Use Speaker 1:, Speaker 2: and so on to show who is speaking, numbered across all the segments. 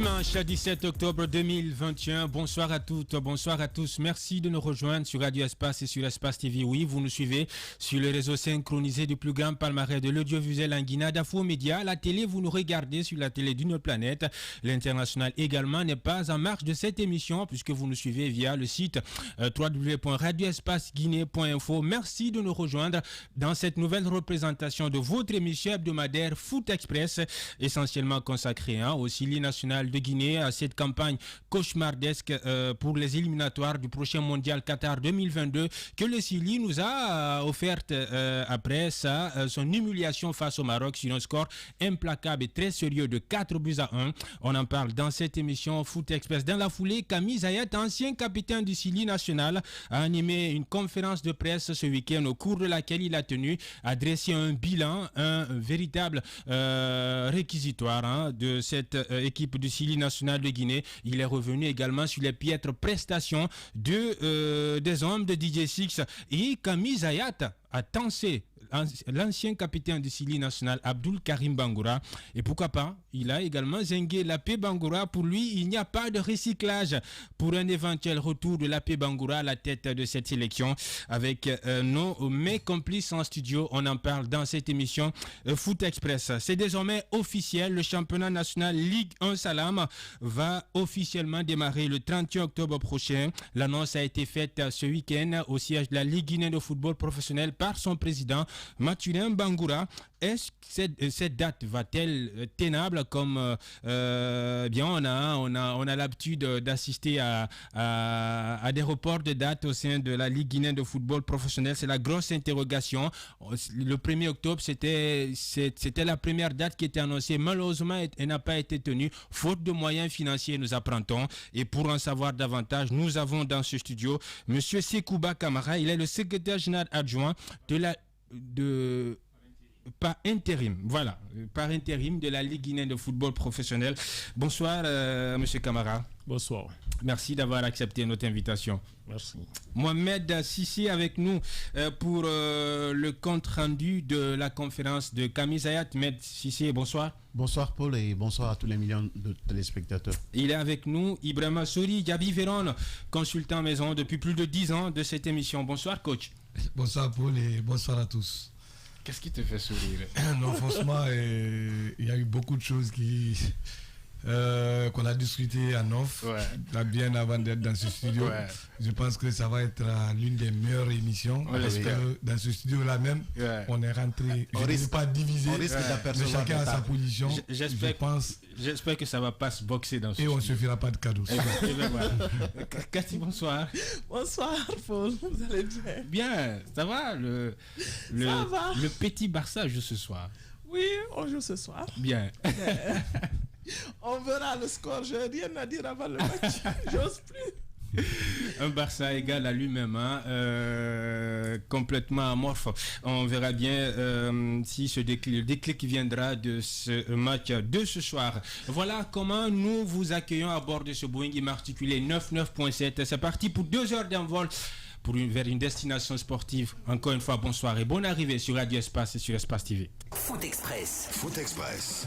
Speaker 1: Dimanche 17 octobre 2021, bonsoir à toutes, bonsoir à tous. Merci de nous rejoindre sur Radio Espace et sur Espace TV. Oui, vous nous suivez sur le réseau synchronisé du plus grand palmarès de l'audiovisuel en Guinée, Dafo Média. La télé, vous nous regardez sur la télé d'une planète. L'international également n'est pas en marge de cette émission puisque vous nous suivez via le site www.radioespaceguinée.info. Merci de nous rejoindre dans cette nouvelle représentation de votre émission hebdomadaire Foot Express, essentiellement consacrée au Sili national de Guinée, à cette campagne cauchemardesque pour les éliminatoires du prochain mondial Qatar 2022 que le Sili nous a offerte après son humiliation face au Maroc sur un score implacable et très sérieux de 4-1. On en parle dans cette émission Foot Express. Dans la foulée, Camille Zayat, ancien capitaine du Sili national, a animé une conférence de presse ce week-end au cours de laquelle il a tenu à dresser un bilan, un véritable réquisitoire de cette équipe du Sili national de Guinée. Il est revenu également sur les piètres prestations des hommes de DJ Six et Camille Zayat a tensé l'ancien capitaine du Sili national Abdul Karim Bangoura, et pourquoi pas, il a également zingué Lapé Bangoura. Pour lui, il n'y a pas de recyclage pour un éventuel retour de Lapé Bangoura à la tête de cette sélection. Avec mes complices en studio, on en parle dans cette émission Foot Express. C'est désormais officiel, le championnat national Ligue 1 Salam va officiellement démarrer le 31 octobre prochain. L'annonce a été faite ce week-end au siège de la Ligue guinéenne de football professionnel par son président Mathurin Bangoura. Est-ce que cette date va-t-elle tenable comme bien on a l'habitude d'assister à des reports de dates au sein de la Ligue guinéenne de football professionnel? C'est la grosse interrogation. Le 1er octobre, c'était la première date qui était annoncée. Malheureusement, elle n'a pas été tenue, faute de moyens financiers, nous apprend-on. Et pour en savoir davantage, nous avons dans ce studio M. Sekouba Kamara. Il est le secrétaire général adjoint par intérim de la Ligue guinéenne de football professionnel. Bonsoir, Monsieur Camara.
Speaker 2: Bonsoir.
Speaker 1: Merci d'avoir accepté notre invitation.
Speaker 2: Merci.
Speaker 1: Mohamed Sissi avec nous pour le compte rendu de la conférence de Camille Zayat. Mohamed Sissi, bonsoir.
Speaker 3: Bonsoir Paul et bonsoir à tous les millions de téléspectateurs.
Speaker 1: Il est avec nous Ibrahima Souri Diaby Véron, consultant maison depuis plus de 10 ans de cette émission. Bonsoir coach.
Speaker 4: Bonsoir Paul et bonsoir à tous.
Speaker 1: Qu'est-ce qui te fait sourire?
Speaker 4: Non, franchement, il y a eu beaucoup de choses qu'on a discuté en off, bien avant d'être dans ce studio. Ouais. Je pense que ça va être l'une des meilleures émissions. Parce que dans ce studio-là même, on est rentré. On ne risque pas diviser, mais chacun a sa position.
Speaker 1: J'espère que ça ne va pas se boxer dans ce studio.
Speaker 4: Et on ne se fera pas de cadeaux.
Speaker 1: Cathy, bonsoir.
Speaker 5: Bonsoir Paul, vous allez bien?
Speaker 1: Bien, ça va
Speaker 5: ça va.
Speaker 1: Le petit Barça joue ce soir.
Speaker 5: Oui, on joue ce soir.
Speaker 1: Bien.
Speaker 5: On verra le score, je n'ai rien à dire avant le match. J'ose plus.
Speaker 1: Un Barça égal à lui-même, complètement amorphe. On verra bien si le déclic viendra de ce match de ce soir. Voilà comment nous vous accueillons à bord de ce Boeing immatriculé 99.7. C'est parti pour 2 heures d'envol vers une destination sportive. Encore une fois, bonsoir et bonne arrivée sur Radio Espace et sur Espace TV.
Speaker 6: Foot Express. Foot Express.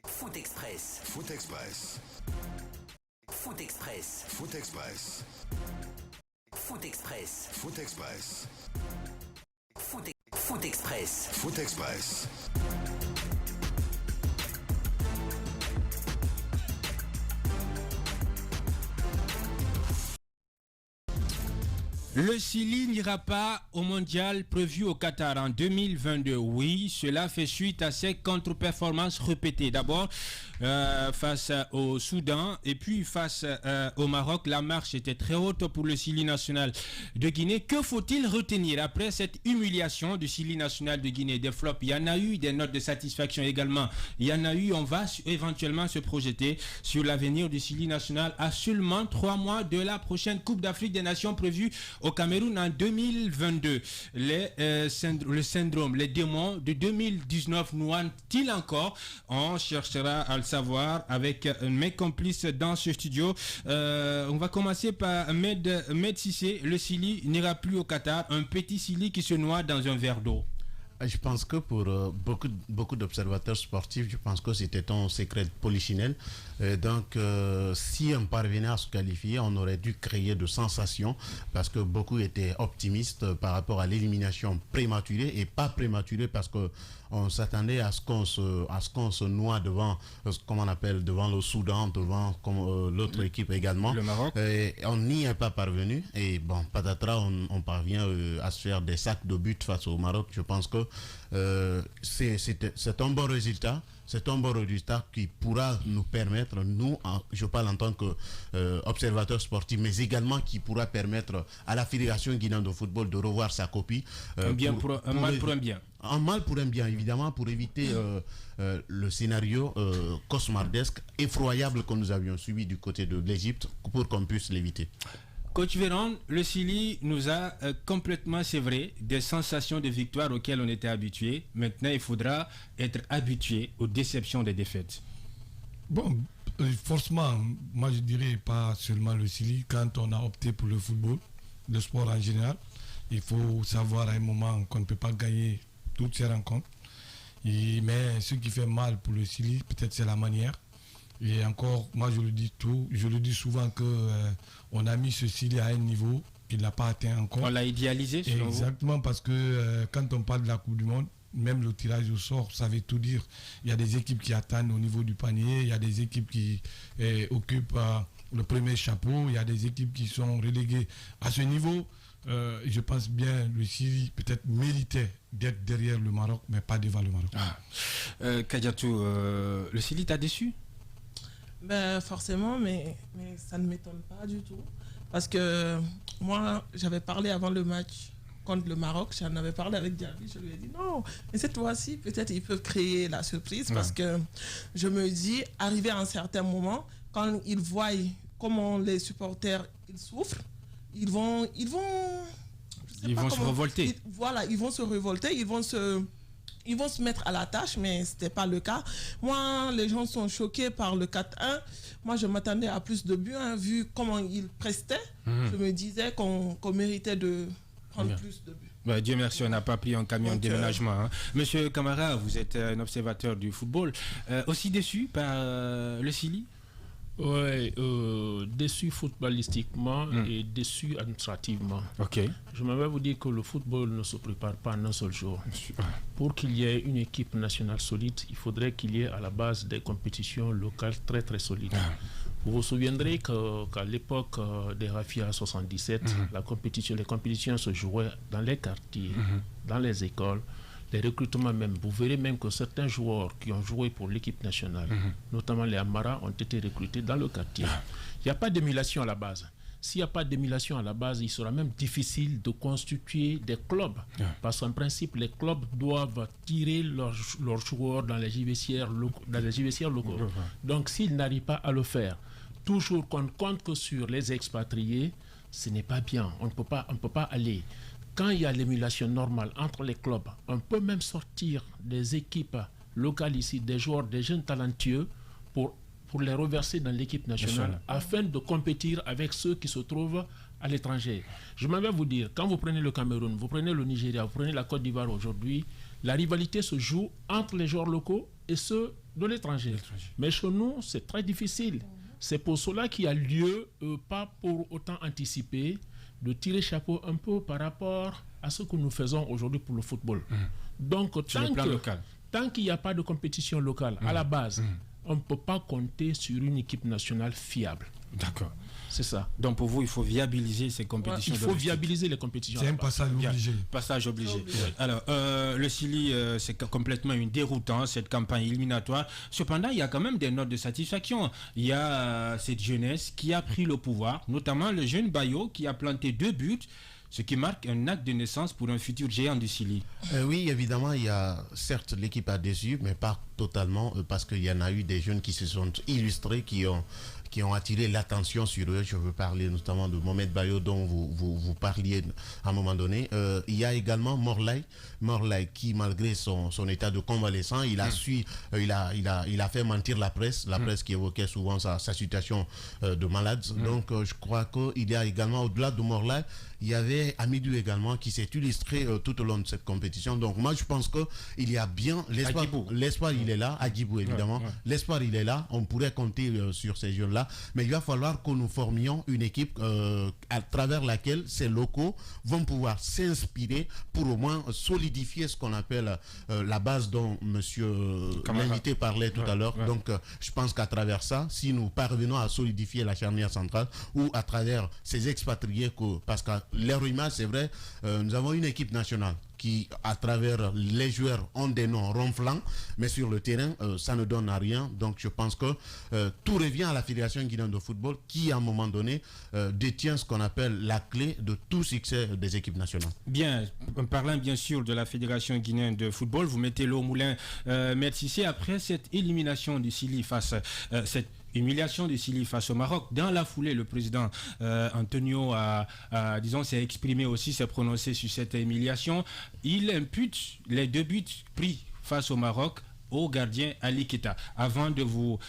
Speaker 6: Foot Express. Foot Express. Foot Express. Foot Express. Foot Express. Foot Express. Foot Express. Foot Express.
Speaker 1: Le Sili n'ira pas au mondial prévu au Qatar en 2022. Oui, cela fait suite à ses contre-performances répétées. D'abord, face au Soudan et puis face au Maroc, la marche était très haute pour le Sili national de Guinée. Que faut-il retenir après cette humiliation du Sili national de Guinée? Des flops, il y en a eu, des notes de satisfaction également. Il y en a eu, on va éventuellement se projeter sur l'avenir du Sili national à seulement 3 mois de la prochaine Coupe d'Afrique des Nations prévue Au Cameroun, en 2022, le syndrome, les démons de 2019 nous hantent-ils encore? On cherchera à le savoir avec mes complices dans ce studio. On va commencer par Med Cissé. Le Sili n'ira plus au Qatar. Un petit Sili qui se noie dans un verre d'eau.
Speaker 3: Je pense que pour beaucoup d'observateurs sportifs, je pense que c'était un secret de polichinelle. Donc, si on parvenait à se qualifier, on aurait dû créer de sensations parce que beaucoup étaient optimistes par rapport à l'élimination prématurée et pas prématurée parce que on s'attendait à ce qu'on se noie devant, comment on appelle, devant le Soudan, devant l'autre équipe également.
Speaker 1: Le Maroc.
Speaker 3: On n'y est pas parvenu et bon, patatras, on parvient à se faire des sacs de buts face au Maroc. Je pense que c'est un bon résultat. C'est un bon résultat qui pourra nous permettre, nous, je parle en tant qu'observateur sportif, mais également qui pourra permettre à la Fédération guinéenne de football de revoir sa copie.
Speaker 1: Un mal pour un bien.
Speaker 3: Un mal pour un bien, évidemment, pour éviter le scénario cauchemardesque, effroyable que nous avions subi du côté de l'Égypte, pour qu'on puisse l'éviter.
Speaker 1: Coach Véron, le Sili nous a complètement sévré des sensations de victoire auxquelles on était habitué. Maintenant, il faudra être habitué aux déceptions des défaites.
Speaker 4: Bon, forcément, moi je dirais pas seulement le Sili. Quand on a opté pour le football, le sport en général, il faut savoir à un moment qu'on ne peut pas gagner toutes ces rencontres. Mais ce qui fait mal pour le Sili, peut-être c'est la manière. Et encore, moi je le dis souvent que on a mis ce Sili à un niveau qu'il n'a pas atteint encore.
Speaker 1: On l'a idéalisé selon vous?
Speaker 4: Exactement, parce que quand on parle de la Coupe du Monde, même le tirage au sort, ça veut tout dire. Il y a des équipes qui atteignent au niveau du panier, il y a des équipes qui occupent le premier chapeau, il y a des équipes qui sont reléguées à ce niveau. Je pense bien le Sili peut-être méritait d'être derrière le Maroc, mais pas devant le Maroc.
Speaker 1: Kadiatou, le Sili t'a déçu?
Speaker 5: Ben forcément, mais ça ne m'étonne pas du tout. Parce que moi, j'avais parlé avant le match contre le Maroc, j'en avais parlé avec Diaby, je lui ai dit non, mais cette fois-ci, peut-être ils peuvent créer la surprise parce que je me dis, arrivé à un certain moment, quand ils voient comment les supporters ils souffrent, ils vont
Speaker 1: se révolter.
Speaker 5: Ils vont se révolter, ils vont se mettre à la tâche, mais ce n'était pas le cas. Moi, les gens sont choqués par le 4-1. Moi, je m'attendais à plus de buts, vu comment ils prestaient. Je me disais qu'on méritait de prendre plus de buts.
Speaker 1: Bah, Dieu merci, on n'a pas pris un camion de déménagement. Monsieur Camara, vous êtes un observateur du football. Aussi déçu par le Sili?
Speaker 2: Oui, déçu footballistiquement et déçu administrativement.
Speaker 1: Okay.
Speaker 2: Je m'avais vous dire que le football ne se prépare pas en un seul jour. Pour qu'il y ait une équipe nationale solide, il faudrait qu'il y ait à la base des compétitions locales très très solides. Vous vous souviendrez qu'à l'époque des Rafia 77, les compétitions se jouaient dans les quartiers, dans les écoles. Les recrutements même, vous verrez même que certains joueurs qui ont joué pour l'équipe nationale, notamment les Amara, ont été recrutés dans le quartier. Il n'y a pas d'émulation à la base. S'il n'y a pas d'émulation à la base, il sera même difficile de constituer des clubs. Parce qu'en principe, les clubs doivent tirer leurs joueurs dans les vestiaires locaux. Donc s'ils n'arrivent pas à le faire, toujours qu'on compte que sur les expatriés, ce n'est pas bien. On ne peut pas aller. Quand il y a l'émulation normale entre les clubs, on peut même sortir des équipes locales ici, des joueurs, des jeunes talentueux, pour les reverser dans l'équipe nationale afin de compétir avec ceux qui se trouvent à l'étranger. Je m'en vais vous dire, quand vous prenez le Cameroun, vous prenez le Nigeria, vous prenez la Côte d'Ivoire aujourd'hui, la rivalité se joue entre les joueurs locaux et ceux de l'étranger. Mais chez nous, c'est très difficile. C'est pour cela qu'il y a lieu, pas pour autant anticiper, de tirer chapeau un peu par rapport à ce que nous faisons aujourd'hui pour le football. Donc, tant qu'il n'y a pas de compétition locale à la base, on ne peut pas compter sur une équipe nationale fiable.
Speaker 1: D'accord.
Speaker 2: C'est ça.
Speaker 1: Donc pour vous, il faut viabiliser ces compétitions.
Speaker 2: Il faut viabiliser les compétitions.
Speaker 4: C'est un passage obligé.
Speaker 1: Passage obligé. Alors, le Sili, c'est complètement une déroutante, cette campagne éliminatoire. Cependant, il y a quand même des notes de satisfaction. Il y a cette jeunesse qui a pris le pouvoir, notamment le jeune Bayo qui a planté 2 buts, ce qui marque un acte de naissance pour un futur géant du Sili.
Speaker 3: Oui, évidemment, il y a certes l'équipe a déçu, mais pas totalement parce qu'il y en a eu des jeunes qui se sont illustrés, qui ont attiré l'attention sur eux. Je veux parler notamment de Mohamed Bayo dont vous parliez à un moment donné. Il y a également Morlaye qui, malgré son état de convalescent, il a fait mentir la presse qui évoquait souvent sa situation de malade. Donc je crois qu'il y a également, au-delà de Morlaye, il y avait Amidou également qui s'est illustré tout au long de cette compétition. Donc moi je pense qu'il y a bien l'espoir, il est là, Agibou évidemment. L'espoir il est là, on pourrait compter sur ces jeunes-là, mais il va falloir que nous formions une équipe à travers laquelle ces locaux vont pouvoir s'inspirer pour au moins solidifier ce qu'on appelle la base dont monsieur l'invité parlait tout à l'heure. Donc je pense qu'à travers ça, si nous parvenons à solidifier la charnière centrale ou à travers ces expatriés, parce que leur image, c'est vrai, nous avons une équipe nationale qui, à travers les joueurs, ont des noms ronflants, mais sur le terrain, ça ne donne à rien. Donc je pense que tout revient à la Fédération guinéenne de football qui, à un moment donné, détient ce qu'on appelle la clé de tout succès des équipes nationales.
Speaker 1: Bien, en parlant bien sûr de la Fédération guinéenne de football, vous mettez l'eau au moulin. Maître Cissé, après cette élimination du Chili cette humiliation du Chili face au Maroc, dans la foulée, le président Antonio s'est exprimé aussi, s'est prononcé sur cette humiliation. Il impute les 2 buts pris face au Maroc au gardien Ali Keita. Avant de vous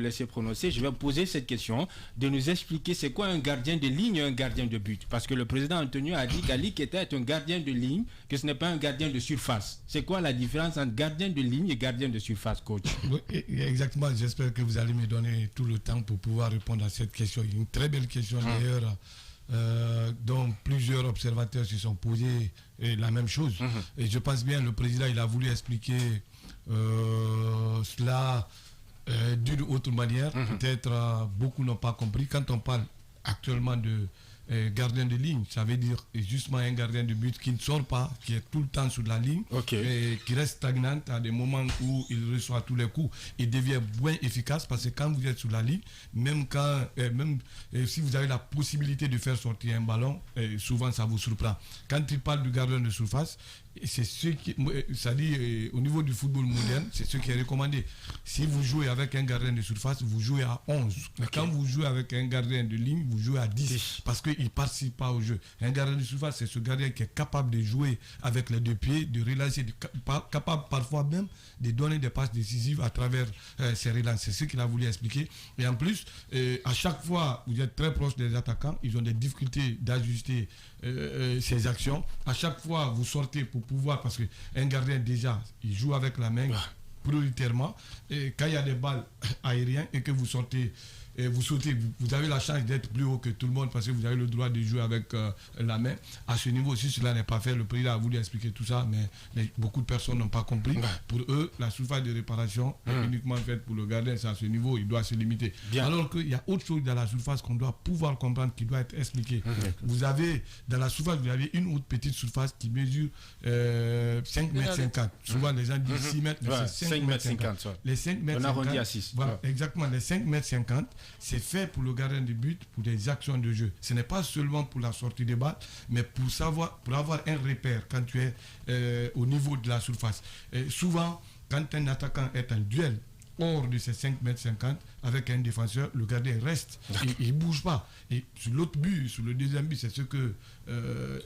Speaker 1: laisser prononcer, je vais vous poser cette question, de nous expliquer c'est quoi un gardien de ligne et un gardien de but. Parce que le président Antonio a dit qu'Ali Keita est un gardien de ligne, que ce n'est pas un gardien de surface. C'est quoi la différence entre gardien de ligne et gardien de surface, coach?
Speaker 4: Oui, exactement. J'espère que vous allez me donner tout le temps pour pouvoir répondre à cette question. Une très belle question d'ailleurs. Dont plusieurs observateurs se sont posés la même chose. Et je pense bien le président il a voulu expliquer cela d'une autre manière. Peut-être beaucoup n'ont pas compris. Quand on parle actuellement de gardien de ligne, ça veut dire justement un gardien de but qui ne sort pas, qui est tout le temps sur la ligne, et qui reste stagnant à des moments où il reçoit tous les coups, il devient moins efficace parce que quand vous êtes sur la ligne, même si vous avez la possibilité de faire sortir un ballon, souvent ça vous surprend. Quand il parle du gardien de surface, c'est ce qui, ça dit au niveau du football moderne, c'est ce qui est recommandé. Si vous jouez avec un gardien de surface, vous jouez à 11. Quand vous jouez avec un gardien de ligne, vous jouez à 10 parce qu'il ne participe pas au jeu. Un gardien de surface, c'est ce gardien qui est capable de jouer avec les 2 pieds, de relancer, capable parfois même de donner des passes décisives à travers ces relances. C'est ce qu'il a voulu expliquer. Et en plus, à chaque fois, vous êtes très proche des attaquants, ils ont des difficultés d'ajuster ces actions. À chaque fois, vous sortez pour pouvoir, parce qu'un gardien déjà, il joue avec la main prioritairement. Et quand il y a des balles aériennes et que vous sortez, vous sautez, vous avez la chance d'être plus haut que tout le monde parce que vous avez le droit de jouer avec la main. À ce niveau, si cela n'est pas fait, le président a voulu expliquer tout ça, mais beaucoup de personnes n'ont pas compris. Pour eux, la surface de réparation est uniquement faite pour le gardien. C'est à ce niveau, il doit se limiter. Alors qu'il y a autre chose dans la surface qu'on doit pouvoir comprendre, qui doit être expliqué. Vous avez, dans la surface, vous avez une autre petite surface qui mesure 5,50 m. Souvent, les gens disent 6 mètres, mais c'est 5,50 m. Les 5,50 m.
Speaker 1: On arrondit à 6.
Speaker 4: Voilà, exactement. Les 5,50 m, c'est fait pour le gardien de but, pour des actions de jeu. Ce n'est pas seulement pour la sortie des balles, mais pour avoir un repère quand tu es au niveau de la surface. Souvent, quand un attaquant est en duel hors de ces 5,50 m avec un défenseur, le gardien reste, il ne bouge pas. Et sur l'autre but, sur le deuxième but, c'est ce que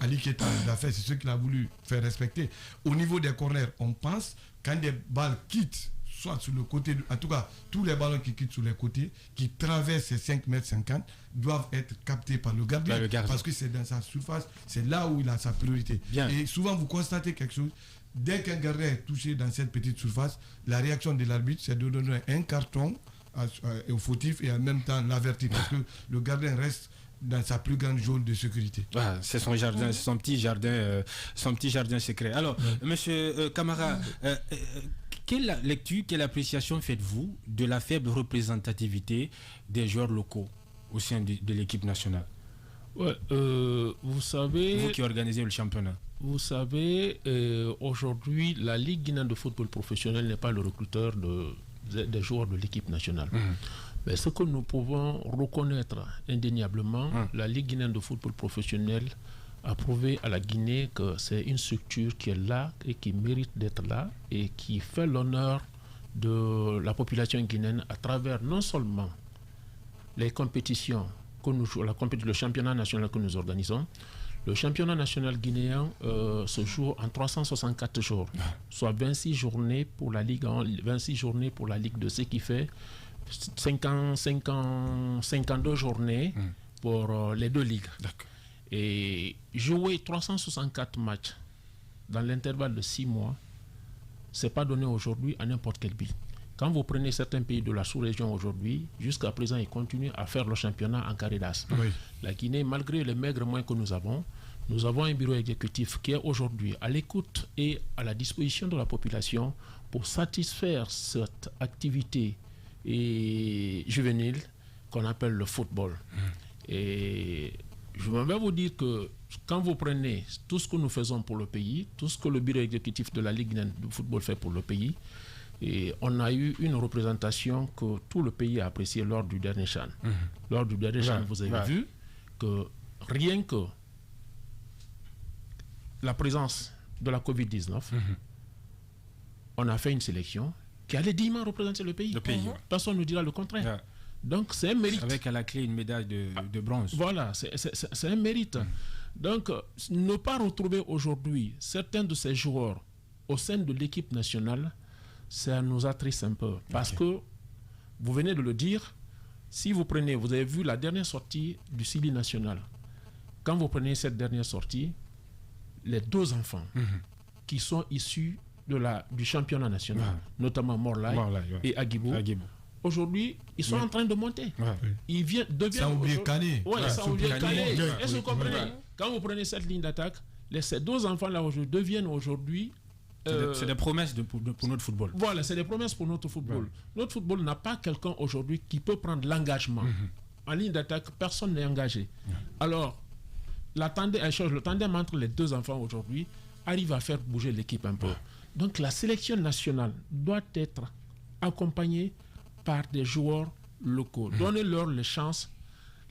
Speaker 4: Ali Keita a fait, c'est ce qu'il a voulu faire respecter. Au niveau des corners, on pense, quand des balles quittent, soit sur le côté, en tout cas, tous les ballons qui quittent sur les côtés, qui traversent ces 5,50 m, doivent être captés par le gardien, parce que c'est dans sa surface, c'est là où il a sa priorité. Et souvent, vous constatez quelque chose, dès qu'un gardien est touché dans cette petite surface, la réaction de l'arbitre, c'est de donner un carton au fautif et en même temps l'avertir, parce que le gardien reste dans sa plus grande zone de sécurité.
Speaker 1: C'est son jardin, c'est son petit jardin secret. Alors, monsieur Camara, quelle lecture, quelle appréciation faites-vous de la faible représentativité des joueurs locaux au sein de l'équipe nationale?
Speaker 2: Vous savez...
Speaker 1: Vous qui organisez le championnat.
Speaker 2: Vous savez, aujourd'hui, la Ligue guinéenne de football professionnel n'est pas le recruteur des joueurs de l'équipe nationale. Mais ce que nous pouvons reconnaître indéniablement, la Ligue guinéenne de football professionnel a prouvé à la Guinée que c'est une structure qui est là et qui mérite d'être là et qui fait l'honneur de la population guinéenne à travers non seulement les compétitions que le championnat national que nous organisons. Le championnat national guinéen se joue en 364 jours, soit 26 journées pour la Ligue 1, 26 journées pour la Ligue 2, ce qui fait 52 journées pour les deux ligues. Et jouer 364 matchs dans l'intervalle de 6 mois, ce n'est pas donné aujourd'hui à n'importe quel pays. Quand vous prenez certains pays de la sous-région aujourd'hui, jusqu'à présent, ils continuent à faire le championnat en carré d'as. Oui. La Guinée, malgré les maigres moyens que nous avons un bureau exécutif qui est aujourd'hui à l'écoute et à la disposition de la population pour satisfaire cette activité juvénile qu'on appelle le football. Et je vais vous dire que quand vous prenez tout ce que nous faisons pour le pays, tout ce que le bureau exécutif de la Ligue guinéenne de football fait pour le pays, et on a eu une représentation que tout le pays a appréciée lors du dernier CHAN. Lors du dernier CHAN, vous avez vu que rien que la présence de la Covid-19, on a fait une sélection qui allait dignement représenter le pays. Personne ne dira le contraire. Donc c'est un mérite.
Speaker 1: Avec à la clé une médaille de bronze.
Speaker 2: Voilà, c'est un mérite. Donc ne pas retrouver aujourd'hui certains de ces joueurs au sein de l'équipe nationale, ça nous attriste un peu. Parce que, vous venez de le dire, si vous avez vu la dernière sortie du Sili national. Quand vous prenez cette dernière sortie, les 2 enfants qui sont issus du championnat national, notamment Morlaï et Agibou, aujourd'hui, ils sont en train de monter. Ils deviennent...
Speaker 4: Ça oublie Kané.
Speaker 2: Ça oublie Kané. Est-ce que vous comprenez? Quand vous prenez cette ligne d'attaque, ces 2 enfants-là deviennent aujourd'hui...
Speaker 1: c'est des promesses pour notre football.
Speaker 2: Voilà, c'est des promesses pour notre football. Notre football n'a pas quelqu'un aujourd'hui qui peut prendre l'engagement. En ligne d'attaque, personne n'est engagé. Alors, le tandem entre les 2 enfants aujourd'hui arrive à faire bouger l'équipe un peu. Donc, la sélection nationale doit être accompagnée par des joueurs locaux. Donnez-leur la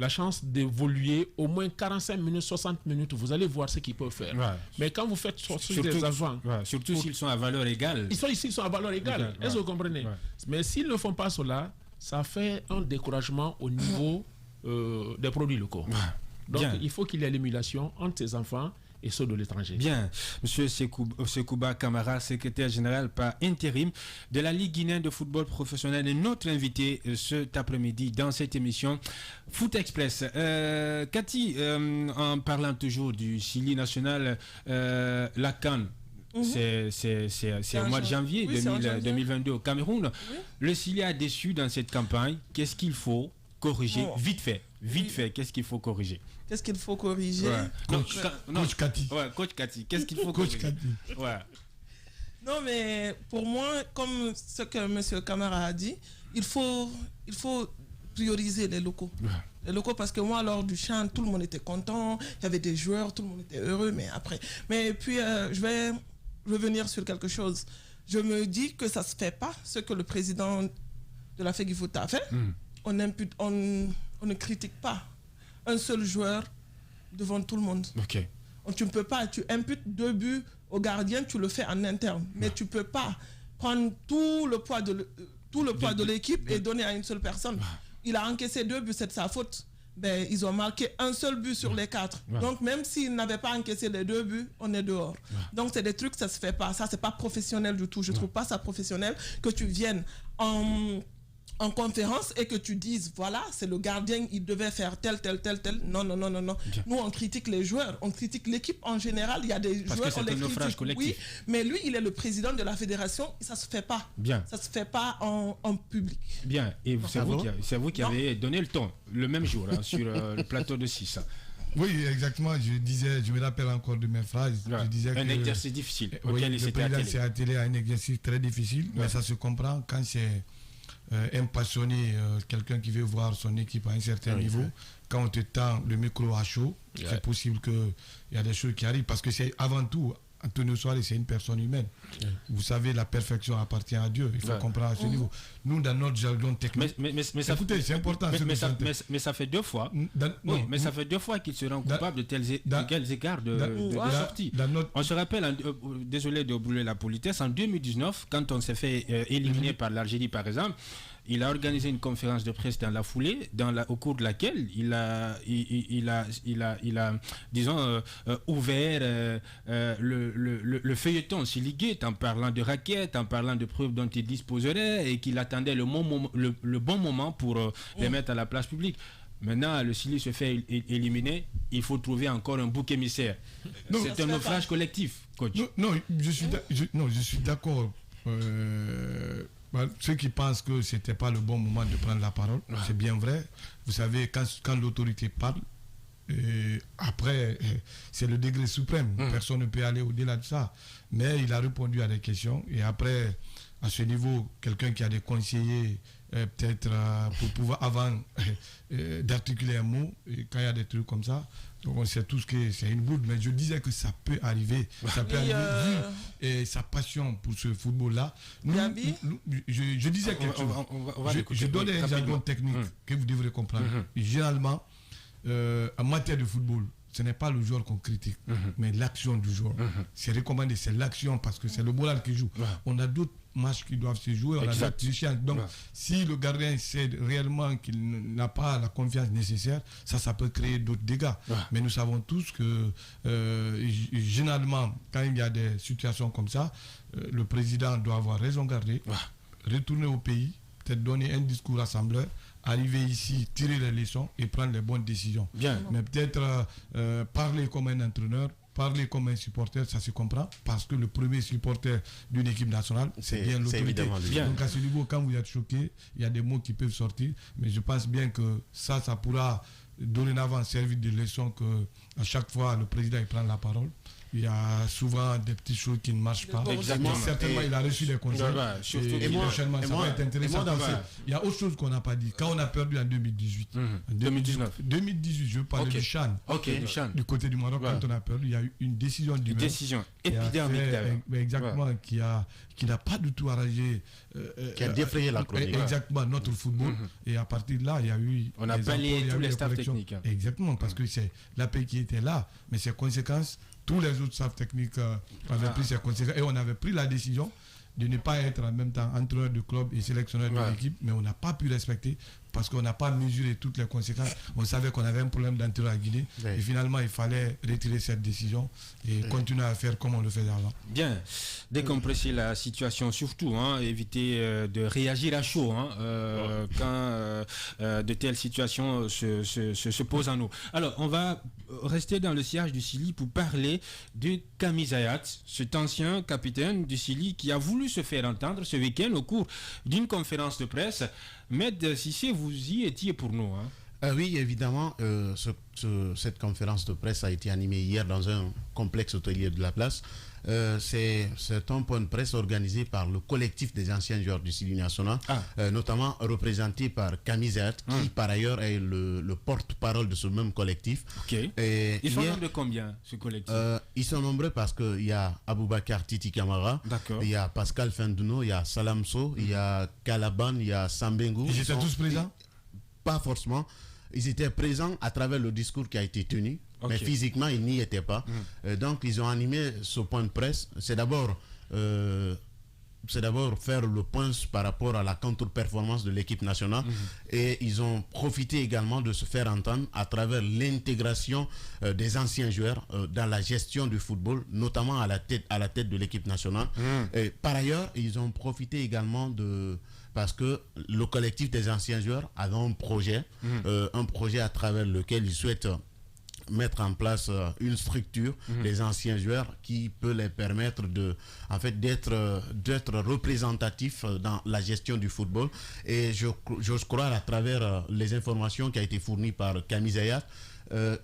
Speaker 2: chance d'évoluer au moins 45 minutes, 60 minutes, vous allez voir ce qu'ils peuvent faire. Mais quand vous faites sortir des enfants...
Speaker 1: surtout s'ils sont à valeur égale.
Speaker 2: Ils sont à valeur égale. Est-ce que vous comprenez? Mais s'ils ne font pas cela, ça fait un découragement au niveau des produits locaux. Donc il faut qu'il y ait l'émulation entre ces enfants et ceux de l'étranger.
Speaker 1: Bien. Monsieur Sekouba Kamara, secrétaire général par intérim de la Ligue guinéenne de football professionnel, est notre invité cet après-midi dans cette émission Foot Express. Cathy, en parlant toujours du Sili national, la CAN, c'est au mois de janvier 2022 au Cameroun. Le Sili a déçu dans cette campagne. Qu'est-ce qu'il faut corriger? Vite fait, qu'est-ce qu'il faut corriger?
Speaker 5: Qu'est-ce qu'il faut corriger?
Speaker 4: Coach Cathy.
Speaker 1: Coach Cathy, qu'est-ce qu'il faut corriger?
Speaker 5: Non, mais pour moi, comme ce que M. Camara a dit, il faut prioriser les locaux. Les locaux, parce que moi, lors du chant, tout le monde était content, il y avait des joueurs, tout le monde était heureux, mais puis je vais revenir sur quelque chose. Je me dis que ça ne se fait pas, ce que le président de la FEGIFOOT a fait. On ne critique pas un seul joueur devant tout le monde. Tu ne peux pas, tu imputes 2 buts au gardien, tu le fais en interne. Mais tu ne peux pas prendre tout le poids de l'équipe et donner à une seule personne. Il a encaissé 2 buts, c'est de sa faute. Ils ont marqué un seul but sur les 4. Donc même s'il n'avait pas encaissé les 2 buts, on est dehors. Donc c'est des trucs, ça se fait pas. Ça, c'est pas professionnel du tout. Je trouve pas ça professionnel que tu viennes en conférence et que tu dises voilà, c'est le gardien, il devait faire tel. Non. Nous, on critique les joueurs, on critique l'équipe en général. Il y a des joueurs
Speaker 1: qu'on les critique,
Speaker 5: oui, mais lui, il est le président de la fédération, ça se fait pas. Ça se fait pas en public.
Speaker 1: Bien, et c'est vous qui avez donné le ton le même jour sur le plateau de 6.
Speaker 4: Oui, exactement. Je me rappelle encore de mes phrases. Je disais
Speaker 1: un exercice difficile.
Speaker 4: Le président CATL a un exercice très difficile, mais ça se comprend quand c'est un passionné, quelqu'un qui veut voir son équipe à un certain niveau. Quand on te tend le micro à chaud, c'est possible qu'il y a des choses qui arrivent, parce que c'est avant tout Antonio Soares, c'est une personne humaine. Vous savez, la perfection appartient à Dieu. Il faut comprendre à ce niveau. Nous, dans notre jargon technique... Écoutez, c'est important.
Speaker 1: Mais ça fait 2 fois. Ça fait 2 fois qu'il se rend coupable de tels écarts de sortie. On se rappelle, désolé de brûler la politesse, en 2019, quand on s'est fait éliminer par l'Algérie, par exemple, il a organisé une conférence de presse dans la foulée, au cours de laquelle il a disons, ouvert le feuilleton Siligate en parlant de raquettes, en parlant de preuves dont il disposerait et qu'il attendait le bon moment pour les mettre à la place publique. Maintenant, le Chili se fait éliminer, il faut trouver encore un bouc émissaire. C'est un naufrage collectif, coach.
Speaker 4: Je suis d'accord. Ceux qui pensent que ce n'était pas le bon moment de prendre la parole, c'est bien vrai. Vous savez, quand l'autorité parle, après, c'est le degré suprême. Personne ne peut aller au-delà de ça. Mais il a répondu à des questions. Et après, à ce niveau, quelqu'un qui a des conseillers, peut-être pour pouvoir, avant d'articuler un mot, quand il y a des trucs comme ça, donc on sait tous que c'est une bourde, mais je disais que ça peut arriver. Ça peut arriver vu sa passion pour ce football-là. Je disais quelque chose. Je donnais un jargon technique que vous devrez comprendre. Généralement, en matière de football, ce n'est pas le joueur qu'on critique, mais l'action du joueur. C'est recommandé, c'est l'action parce que c'est le moral qui joue. On a d'autres matchs qui doivent se jouer, on a d'autres échéances. Donc, si le gardien sait réellement qu'il n'a pas la confiance nécessaire, ça peut créer d'autres dégâts. Mais nous savons tous que, généralement, quand il y a des situations comme ça, le président doit avoir raison gardée, retourner au pays, peut-être donner un discours rassembleur, arriver ici, tirer les leçons et prendre les bonnes décisions. Mais peut-être parler comme un entraîneur, parler comme un supporter, ça se comprend, parce que le premier supporter d'une équipe nationale, c'est bien l'autorité. Donc à ce niveau, quand vous êtes choqué, il y a des mots qui peuvent sortir, mais je pense bien que ça pourra dorénavant servir de leçon que à chaque fois le président il prend la parole. Il y a souvent des petites choses qui ne marchent pas. Certainement, il a reçu des conseils. Et prochainement, ça va être intéressant. Il y a autre chose qu'on n'a pas dit. Quand on a perdu en 2018, 2018, je parle du Chan. Du côté du Maroc, quand on a perdu, il y a eu une décision du maire.
Speaker 1: Une décision épidermique.
Speaker 4: Exactement, qui n'a pas du tout arrangé.
Speaker 3: Qui a défrayé la chronique.
Speaker 4: Exactement, notre football. Et à partir de là, il y a eu.
Speaker 1: On a balayé tous les staffs techniques.
Speaker 4: Exactement, parce que c'est la paix qui était là, mais ses conséquences. Tous les autres staffs techniques avaient pris ces conséquences et on avait pris la décision de ne pas être en même temps entraîneur de club et sélectionneur de l'équipe, mais on n'a pas pu respecter parce qu'on n'a pas mesuré toutes les conséquences. On savait qu'on avait un problème d'entraîneur à Guinée et finalement il fallait retirer cette décision et continuer à faire comme on le faisait avant.
Speaker 1: Bien, décompresser la situation surtout, éviter de réagir à chaud quand de telles situations se posent à nous. Alors on va rester dans le sillage du Chili pour parler de Camille Zayat, cet ancien capitaine du Chili qui a voulu se faire entendre ce week-end au cours d'une conférence de presse. Med Cissé, vous y étiez pour nous.
Speaker 3: Oui, évidemment, cette conférence de presse a été animée hier dans un complexe hôtelier de la place. C'est un point de presse organisé par le collectif des anciens joueurs du Chili national, notamment représenté par Camille Zayat, qui par ailleurs est le porte-parole de ce même collectif.
Speaker 1: Ils sont nombreux de combien, ce collectif?
Speaker 3: Ils sont nombreux parce qu'il y a Aboubakar Titi Camara, il y a Pascal Fenduno, il y a Salamso, il y a Calaban, il y a Sambengu.
Speaker 4: Ils étaient tous présents?
Speaker 3: Pas forcément. Ils étaient présents à travers le discours qui a été tenu, mais physiquement, ils n'y étaient pas. Donc, ils ont animé ce point de presse. C'est d'abord faire le point par rapport à la contre-performance de l'équipe nationale. Et ils ont profité également de se faire entendre à travers l'intégration des anciens joueurs dans la gestion du football, notamment à la tête de l'équipe nationale. Et par ailleurs, ils ont profité également parce que le collectif des anciens joueurs avait un projet à travers lequel ils souhaitent mettre en place une structure des anciens joueurs qui peut les permettre d'être représentatifs dans la gestion du football. Et j'ose croire à travers les informations qui ont été fournies par Camille Zayat,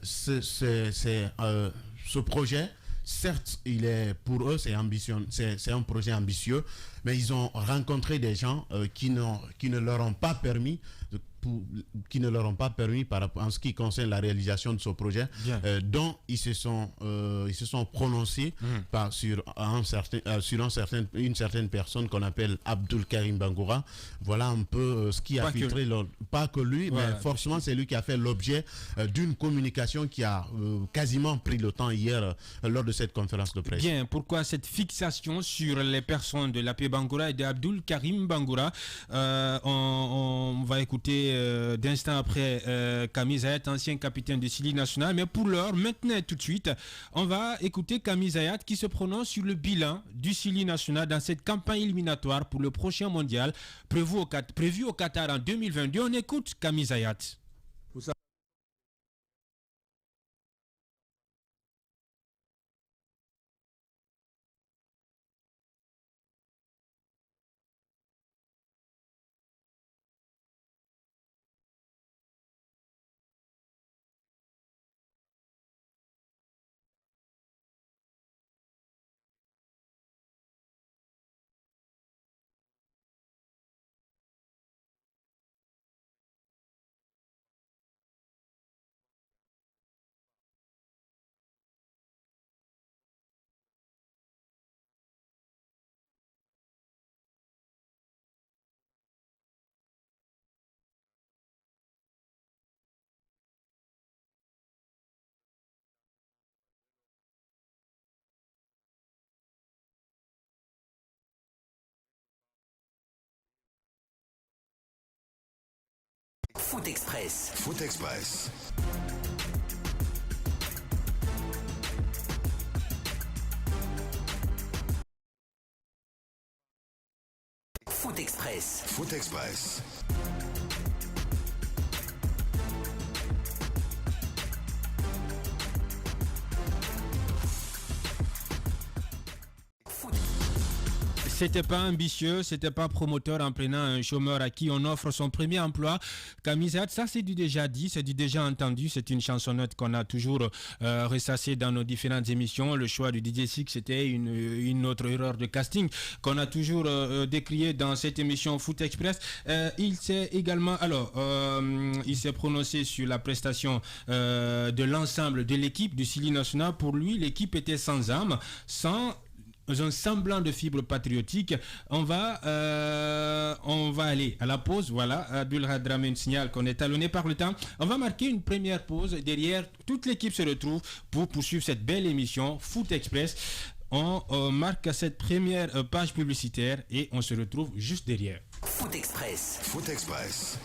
Speaker 3: ce projet, certes, pour eux, c'est un projet ambitieux, mais ils ont rencontré des gens qui ne leur ont pas permis en ce qui concerne la réalisation de ce projet, dont ils se sont prononcés sur une certaine personne qu'on appelle Abdul Karim Bangoura. Voilà un peu ce qui a filtré, pas que lui, mais forcément c'est lui qui a fait l'objet d'une communication qui a quasiment pris le temps hier lors de cette conférence de presse.
Speaker 1: Bien, pourquoi cette fixation sur les personnes de l'AP Bangoura et d'Abdul Karim Bangoura? On va écouter d'instant après Camille Zayat, ancien capitaine de Sili National. Mais pour l'heure, maintenant tout de suite, on va écouter Camille Zayat qui se prononce sur le bilan du Sili National dans cette campagne éliminatoire pour le prochain mondial prévu au Qatar en 2022. On écoute Camille Zayat.
Speaker 6: Foot Express. Foot Express. Foot Express. Foot Express.
Speaker 1: C'était pas ambitieux, c'était pas promoteur en prenant un chômeur à qui on offre son premier emploi. Camille Zayat, ça c'est du déjà dit, c'est du déjà entendu, c'est une chansonnette qu'on a toujours ressassée dans nos différentes émissions. Le choix du DJ Six, c'était une autre erreur de casting qu'on a toujours décriée dans cette émission Foot Express. Il s'est également, il s'est prononcé sur la prestation de l'ensemble de l'équipe du Sili National. Pour lui, l'équipe était sans âme, sans un semblant de fibre patriotique. On va aller à la pause. Voilà, Abdul Hadramé signale qu'on est talonné par le temps. On va marquer une première pause. Derrière, toute l'équipe se retrouve pour poursuivre cette belle émission Foot Express. On marque cette première page publicitaire et on se retrouve juste derrière.
Speaker 6: Foot Express. Foot Express.